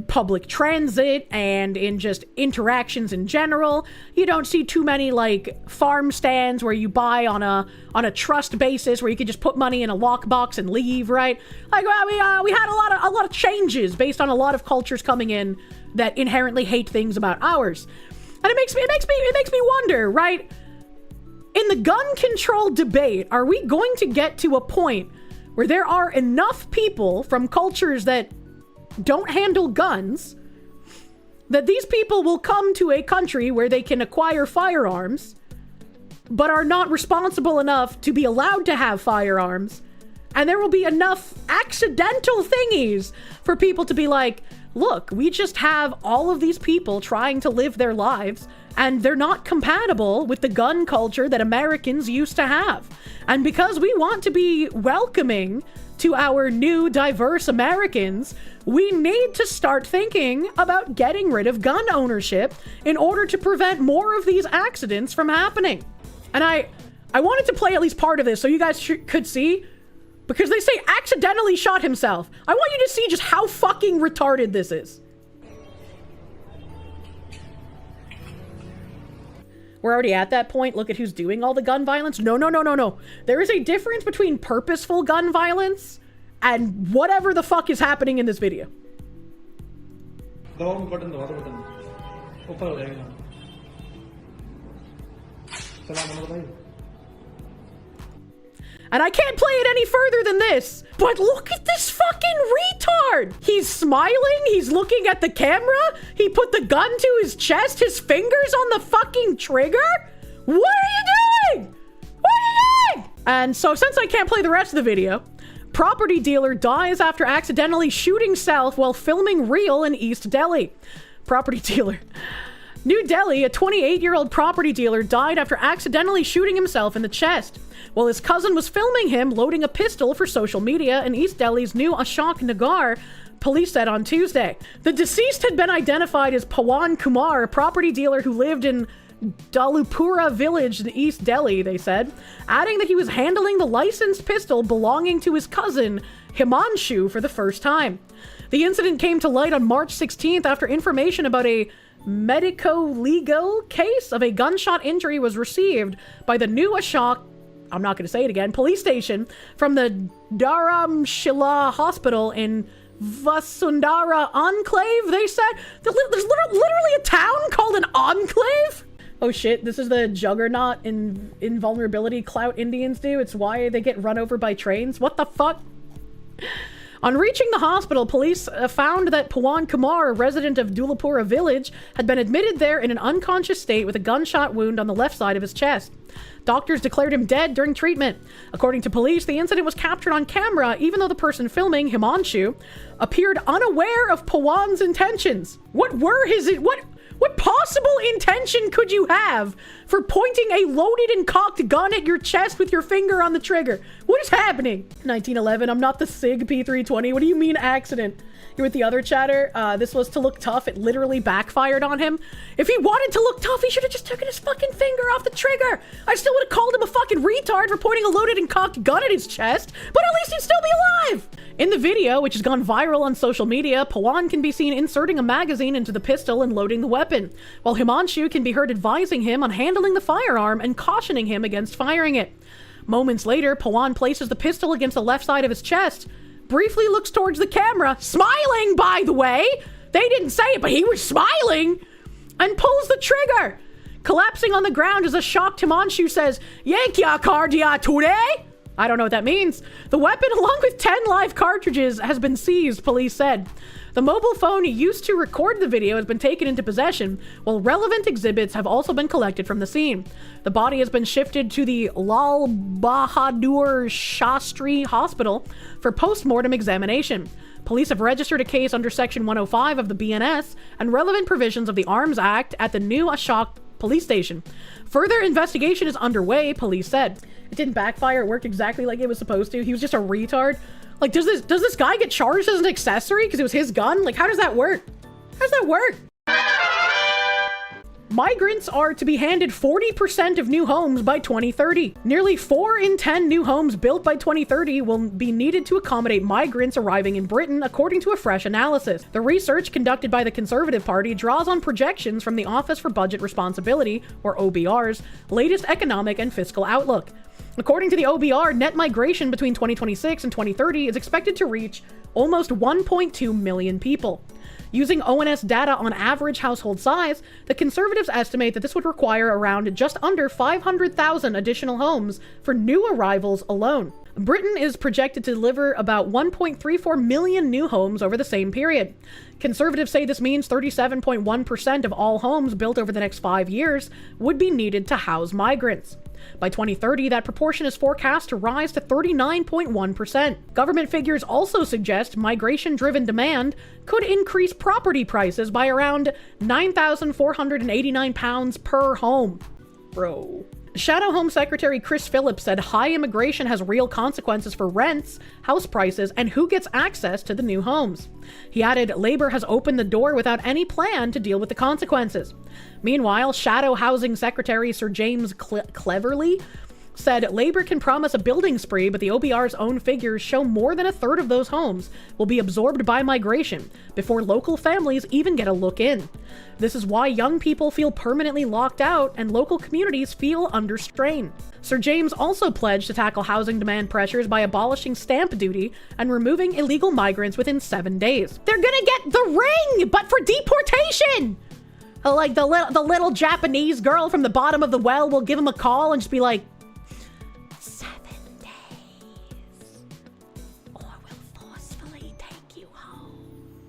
public transit and in just interactions in general. You don't see too many like farm stands where you buy on a trust basis where you can just put money in a lockbox and leave, right? Like we had a lot of changes based on a lot of cultures coming in that inherently hate things about ours. And it makes me wonder, right? In the gun control debate, are we going to get to a point where there are enough people from cultures that don't handle guns that these people will come to a country where they can acquire firearms but are not responsible enough to be allowed to have firearms, and there will be enough accidental thingies for people to be like, look, we just have all of these people trying to live their lives and they're not compatible with the gun culture that Americans used to have. And because we want to be welcoming to our new diverse Americans, we need to start thinking about getting rid of gun ownership in order to prevent more of these accidents from happening. And I wanted to play at least part of this so you guys could see, because they say accidentally shot himself. I want you to see just how fucking retarded this is. We're already at that point. Look at who's doing all the gun violence. No. There is a difference between purposeful gun violence and whatever the fuck is happening in this video. And I can't play it any further than this. But look at this fucking retard. He's smiling. He's looking at the camera. He put the gun to his chest. His fingers on the fucking trigger. What are you doing? What And so since I can't play the rest of the video, property dealer dies after accidentally shooting self while filming reel in East Delhi. Property dealer. New Delhi, a 28-year-old property dealer died after accidentally shooting himself in the chest while his cousin was filming him loading a pistol for social media in East Delhi's new Ashok Nagar, police said on Tuesday. The deceased had been identified as Pawan Kumar, a property dealer who lived in Dalupura village in East Delhi, they said, adding that he was handling the licensed pistol belonging to his cousin, Himanshu, for the first time. The incident came to light on March 16th after information about a medico-legal case of a gunshot injury was received by the new Ashok, I'm not going to say it again, police station from the Dharamshila hospital in Vasundhara Enclave, they said. There's literally a town called an enclave? Oh shit, this is the juggernaut in invulnerability clout Indians do. It's why they get run over by trains. What the fuck? On reaching the hospital, police found that Pawan Kumar, a resident of Dulapura village, had been admitted there in an unconscious state with a gunshot wound on the left side of his chest. Doctors declared him dead during treatment. According to police, the incident was captured on camera, even though the person filming, Himanshu, appeared unaware of Pawan's intentions. What possible intention could you have for pointing a loaded and cocked gun at your chest with your finger on the trigger? What is happening? 1911, I'm not the SIG P320. What do you mean accident? You're with the other chatter. This was to look tough. It literally backfired on him. If he wanted to look tough, he should have just taken his fucking finger off the trigger. I still would have called him a fucking retard for pointing a loaded and cocked gun at his chest, but at least he'd still be alive. In the video, which has gone viral on social media, Pawan can be seen inserting a magazine into the pistol and loading the weapon, while Himanshu can be heard advising him on handling the firearm and cautioning him against firing it. Moments later, Pawan places the pistol against the left side of his chest, briefly looks towards the camera, smiling, by the way. They didn't say it, but he was smiling, and pulls the trigger. Collapsing on the ground as a shocked Himanshu says, "Ye kya kar diya today?" I don't know what that means. The weapon, along with 10 live cartridges, has been seized, police said. The mobile phone used to record the video has been taken into possession, while relevant exhibits have also been collected from the scene. The body has been shifted to the Lal Bahadur Shastri Hospital for post-mortem examination. Police have registered a case under Section 105 of the BNS and relevant provisions of the Arms Act at the new Ashok police station. Further investigation is underway, police said. It didn't backfire. It worked exactly like it was supposed to. He was just a retard. Like, does this guy get charged as an accessory because it was his gun? Like, how does that work? How does that work? Migrants are to be handed 40% of new homes by 2030. Nearly 4 in 10 new homes built by 2030 will be needed to accommodate migrants arriving in Britain, according to a fresh analysis. The research conducted by the Conservative Party draws on projections from the Office for Budget Responsibility, or OBR's, latest economic and fiscal outlook. According to the OBR, net migration between 2026 and 2030 is expected to reach almost 1.2 million people. Using ONS data on average household size, the Conservatives estimate that this would require around just under 500,000 additional homes for new arrivals alone. Britain is projected to deliver about 1.34 million new homes over the same period. Conservatives say this means 37.1% of all homes built over the next 5 years would be needed to house migrants. By 2030, that proportion is forecast to rise to 39.1%. Government figures also suggest migration-driven demand could increase property prices by around £9,489 per home. Bro. Shadow Home Secretary Chris Phillips said high immigration has real consequences for rents, house prices, and who gets access to the new homes. He added, Labor has opened the door without any plan to deal with the consequences. Meanwhile, Shadow Housing Secretary Sir James Cleverly said Labor can promise a building spree, but the OBR's own figures show more than a third of those homes will be absorbed by migration before local families even get a look in. This is why young people feel permanently locked out and local communities feel under strain. Sir James also pledged to tackle housing demand pressures by abolishing stamp duty and removing illegal migrants within 7 days. They're gonna get the ring, but for deportation! Like the little Japanese girl from the bottom of the well will give him a call and just be like, 7 days, or we'll forcefully take you home.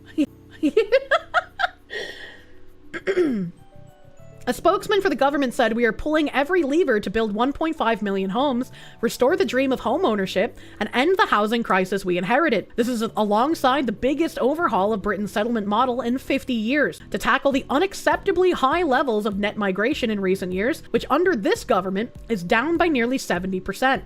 A spokesman for the government said, "We are pulling every lever to build 1.5 million homes, restore the dream of home ownership, and end the housing crisis we inherited. This is alongside the biggest overhaul of Britain's settlement model in 50 years to tackle the unacceptably high levels of net migration in recent years, which under this government is down by nearly 70%.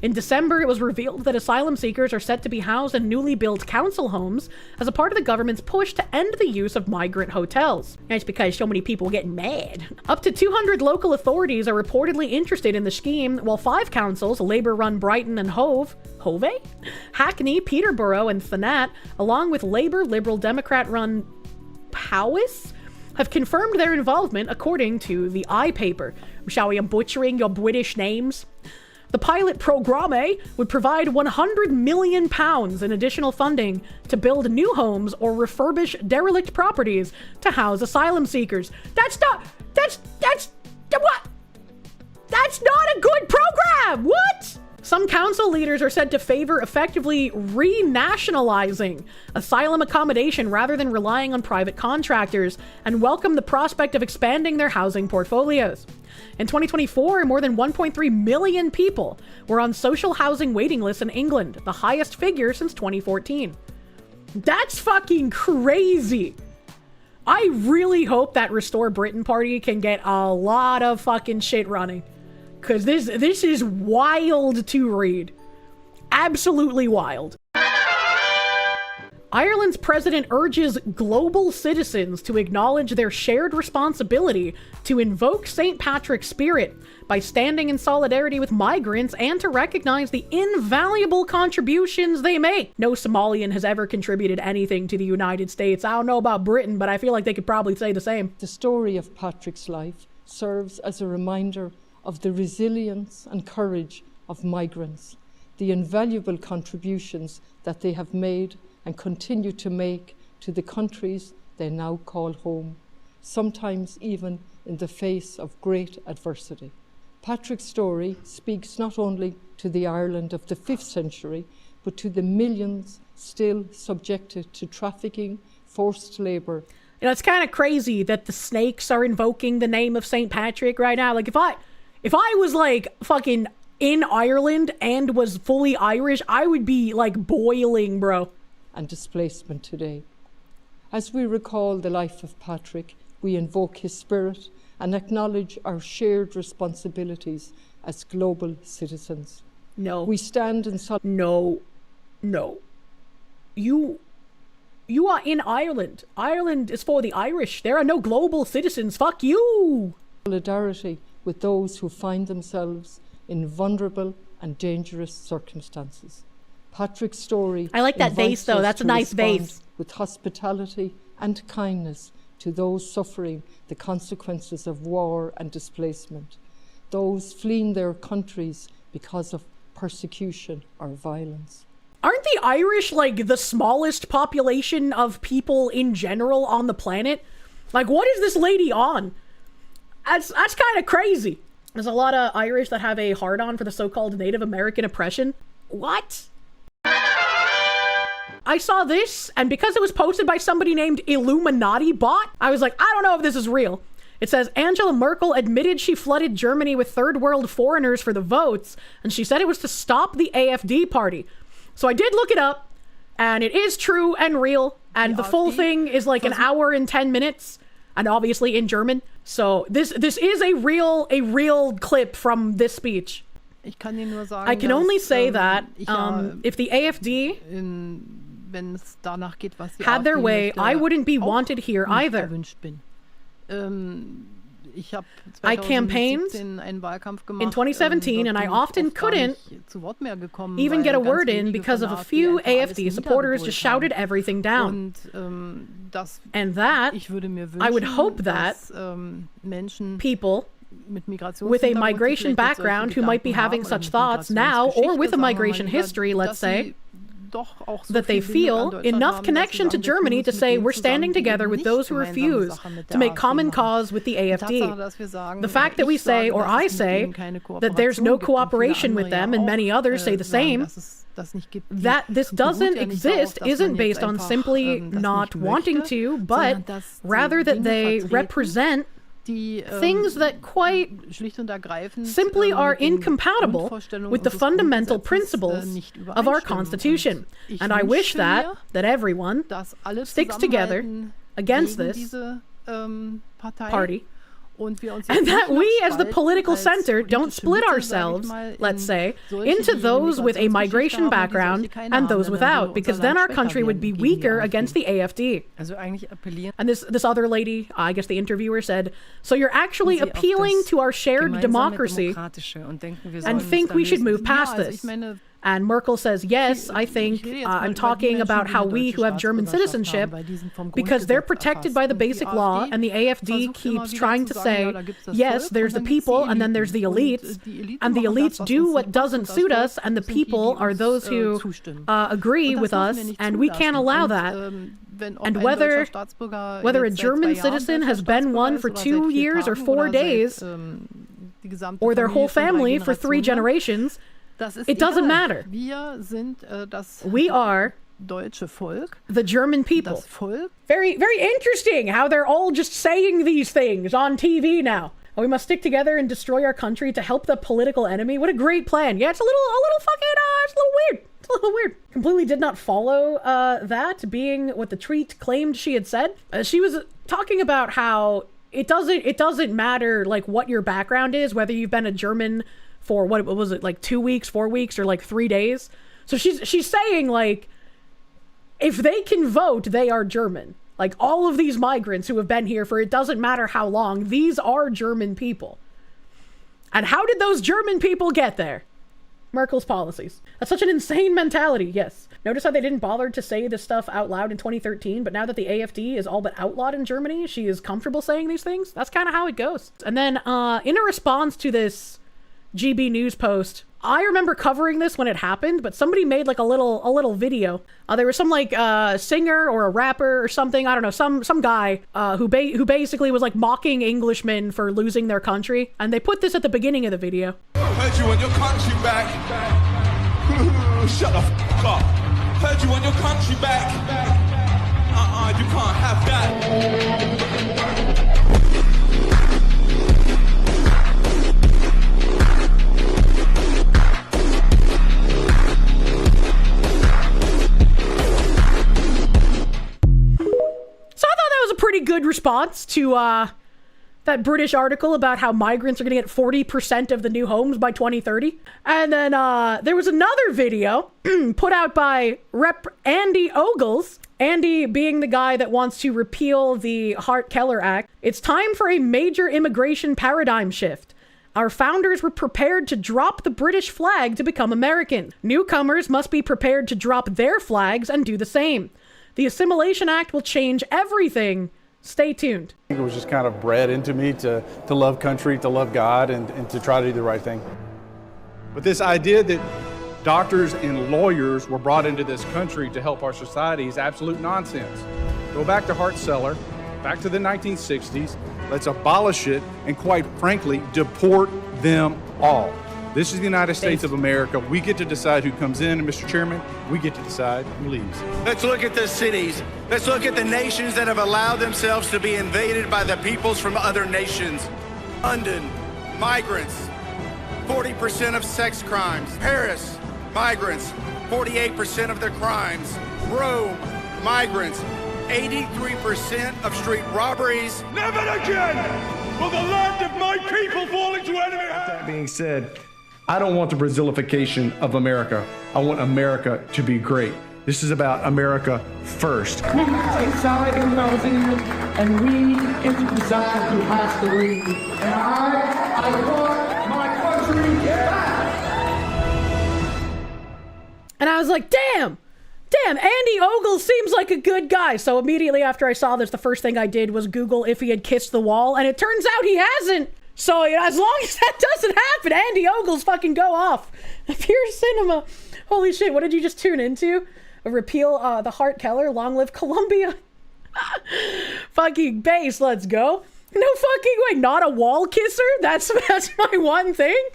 In December, it was revealed that asylum seekers are set to be housed in newly built council homes as a part of the government's push to end the use of migrant hotels. That's because so many people are getting mad. Up to 200 local authorities are reportedly interested in the scheme, while 5 councils, Labour-run Brighton and Hove, Hackney, Peterborough, and Thanet, along with Labour, Liberal, Democrat-run Powys, have confirmed their involvement, according to the iPaper. Shall we, I'm butchering your British names? The pilot programme would provide £100 million in additional funding to build new homes or refurbish derelict properties to house asylum seekers. That's not a good program! What? Some council leaders are said to favor effectively renationalizing asylum accommodation rather than relying on private contractors and welcome the prospect of expanding their housing portfolios. In 2024, more than 1.3 million people were on social housing waiting lists in England, the highest figure since 2014. That's fucking crazy. I really hope that Restore Britain party can get a lot of fucking shit running. Because this is wild to read. Absolutely wild. Ireland's president urges global citizens to acknowledge their shared responsibility to invoke St. Patrick's spirit by standing in solidarity with migrants and to recognize the invaluable contributions they make. No Somalian has ever contributed anything to the United States. I don't know about Britain, but I feel like they could probably say the same. The story of Patrick's life serves as a reminder of the resilience and courage of migrants, the invaluable contributions that they have made and continue to make to the countries they now call home, sometimes even in the face of great adversity. Patrick's story speaks not only to the Ireland of the 5th century, but to the millions still subjected to trafficking, forced labour. You know, it's kind of crazy that the snakes are invoking the name of St. Patrick right now. Like, if I was like fucking in Ireland and was fully Irish, I would be like boiling, bro. And displacement today. As we recall the life of Patrick, we invoke his spirit and acknowledge our shared responsibilities as global citizens. No. We stand in No. You are in Ireland. Ireland is for the Irish. There are no global citizens. Fuck you. Solidarity with those who find themselves in vulnerable and dangerous circumstances. Patrick's story. I like that vase, though. That's a nice vase. With hospitality and kindness to those suffering the consequences of war and displacement, those fleeing their countries because of persecution or violence. Aren't the Irish like the smallest population of people in general on the planet? Like, what is this lady on? That's kind of crazy. There's a lot of Irish that have a hard-on for the so-called Native American oppression. What? I saw this, and because it was posted by somebody named Illuminati Bot, I was like, I don't know if this is real. It says, Angela Merkel admitted she flooded Germany with third world foreigners for the votes, and she said it was to stop the AfD party. So I did look it up, and it is true and real, and the full thing is like an hour and 10 minutes, and obviously in German. So this is a real clip from this speech. I can only say that if the AfD had their way, I wouldn't be wanted here either. I campaigned in 2017 and I often couldn't even get a word in because of a few AfD supporters just shouted everything down. And that, I would hope that people with a migration background who might be having such thoughts now, or with a migration history, let's say, that they feel enough connection to Germany to say we're standing together with those who refuse to make common cause with the AfD. The fact that we say, or I say, that there's no cooperation with them and many others say the same, that this doesn't exist isn't based on simply not wanting to, but rather that they represent things that quite simply are incompatible with the fundamental principles of our Constitution. And I wish that everyone sticks together against this party. And that we, as the political center, don't split ourselves, let's say, into those with a migration background and those without, because then our country would be weaker against the AfD. And this other lady, I guess the interviewer said, so you're actually appealing to our shared democracy and think we should move past this. And Merkel says, yes, I think I'm talking about how we who have German citizenship, because they're protected by the basic law, and the AfD keeps trying to say, yes, there's the people, and then there's the elites, and the elites do what doesn't suit us, and the people are those who agree with us, and we can't allow that. And whether a German citizen has been one for 2 years or 4 days, or their whole family for 3 generations, it doesn't matter. We are the German people. Very, very interesting how they're all just saying these things on TV now. We must stick together and destroy our country to help the political enemy. What a great plan. Yeah, it's a little weird. It's a little weird. Completely did not follow that being what the tweet claimed she had said. She was talking about how it doesn't matter like what your background is, whether you've been a German for what was it, like 2 weeks, 4 weeks, or like 3 days. So she's saying, like, if they can vote, they are German. Like, all of these migrants who have been here for it doesn't matter how long, these are German people. And how did those German people get there? Merkel's policies. That's such an insane mentality, yes. Notice how they didn't bother to say this stuff out loud in 2013, but now that the AfD is all but outlawed in Germany, she is comfortable saying these things. That's kind of how it goes. And then in a response to this GB News post, I remember covering this when it happened, but somebody made like a little video. There was some like singer or a rapper or something, I don't know, some guy who basically was like mocking Englishmen for losing their country, and they put this at the beginning of the video. Heard you want your country back. Shut the fuck up. Heard you want your country back. You can't have that. Pretty good response to that British article about how migrants are going to get 40% of the new homes by 2030. And then there was another video put out by Rep. Andy Ogles. Andy being the guy that wants to repeal the Hart-Keller Act. It's time for a major immigration paradigm shift. Our founders were prepared to drop the British flag to become American. Newcomers must be prepared to drop their flags and do the same. The Assimilation Act will change everything. Stay tuned. I think it was just kind of bred into me to love country, to love God, and to try to do the right thing. But this idea that doctors and lawyers were brought into this country to help our society is absolute nonsense. Go back to Hart-Keller, back to the 1960s. Let's abolish it and, quite frankly, deport them all. This is the United States of America. We get to decide who comes in, and Mr. Chairman, we get to decide who leaves. Let's look at the cities. Let's look at the nations that have allowed themselves to be invaded by the peoples from other nations. London, migrants, 40% of sex crimes. Paris, migrants, 48% of their crimes. Rome, migrants, 83% of street robberies. Never again will the land of my people fall into enemy hands. That being said, I don't want the Brazilification of America. I want America to be great. This is about America first. We decide who goes in, and we get to decide who has to leave. And I want my country back. And I was like, damn, Andy Ogles seems like a good guy. So immediately after I saw this, the first thing I did was Google if he had kissed the wall, and it turns out he hasn't. So, you know, as long as that doesn't happen, Andy Ogles fucking go off. Pure cinema. Holy shit, what did you just tune into? A repeal the Hart-Keller, long live Columbia. Fucking base, let's go. No fucking way, not a wall kisser? That's my one thing?